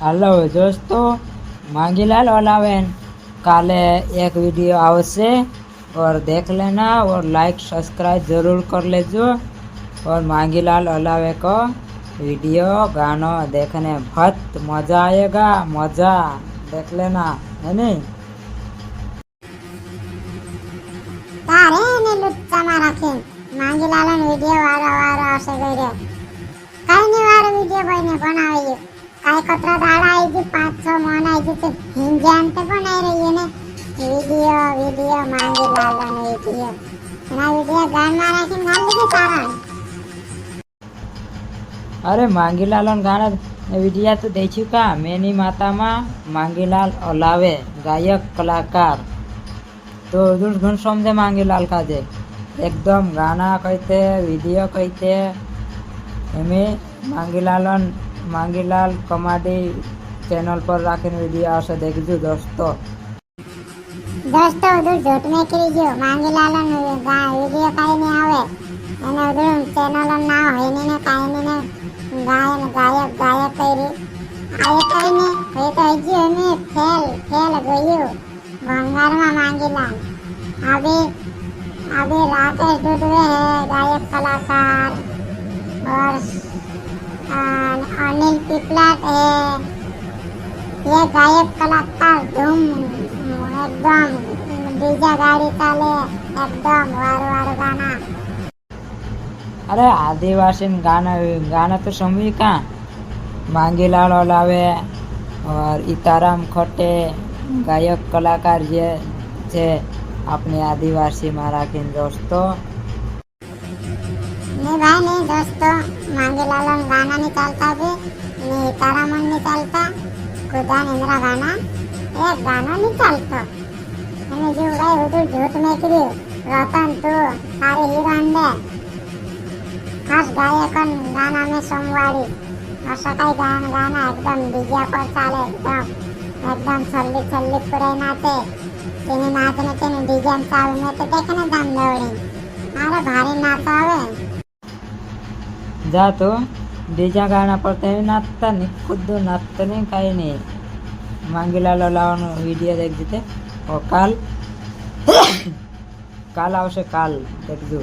Hello दोस्तों, मांगीलाल ओलावेन काले एक वीडियो आवश्य और देख लेना और लाइक सब्सक्राइब जरूर कर लेजो। और मांगीलाल ओलावे को वीडियो गानो देखने बहुत मजा आएगा, मजा देख लेना है नहीं। તારે એને લુચ્ચામાં રાખીને માંગીલાલનો વિડિયો વારો આવશે ગયો કઈ ની વારો વિડિયો બને બનાવી કાઈ કતરા દાડા આવી ગઈ 5-6 મહિના આવી ગઈ હિંજાન તે બનાવી રહી ને વિડિયો માંગીલાલનો વિડિયો એના વિડિયો ગાનમાં રાખીને ગામ લીધી તારા। अरे मांगीलाल गाना वीडियो तो देखी का मैनी माता में मांगीलाल ओलावे गायक कलाकार तो घन समझे मांगीलाल का जे एकदम गाना कहते वीडियो कहते एमें मांगीलाल कॉमेडी चैनल पर राखीने वीडियो आवशे देखजो दोस्तों। उधर झूठ में करी जो मांगीलाल वीडियो काई नहीं आवे અને ઉધર ચેનલ ના હોય ને કાઈ ને ગાયક કરી આ કઈ ને એ તો હજી અમે ફેલ ગયું ભંગારમાં मांगीलाल अभी राकेश डुडवे है गायक कलाकार और अनिल पिपलाट है ये गायक कलाकार धूम एकदम डीजे गाड़ी चाले एकदम वार गाना। अरे आदिवासी गाना तो समझी का मांगीलाल ओलावे और इताराम खटे गायक कलाकार जे छे अपने आदिवासी में राखीने दोस्तों। नहीं भाई नहीं दोस्तों, मांगीलाल गाना नहीं चलता भी नहीं इताराम नहीं चलता खुदा इंद्रा गाना एक गाना नहीं चलता मैंने जो भाई उधर झूठ में करी रतन तू सारे हीरो अंडे खास गायकन गाना में सोमवारी और सकाई गाना एकदम डीजे पर चाले एकदम छल्ली पूरे नाचे तेने नाचने तेने डीजे में चाले में तो देखने दम दौड़ी अरे भारी नाचा आवे जा तो डीजे गाना पर ते नाचता नहीं खुद नाचता नहीं कहीं नहीं। मांगीलाल ओलावानो वीडियो देख जीते और काल आवशे काल देखजो।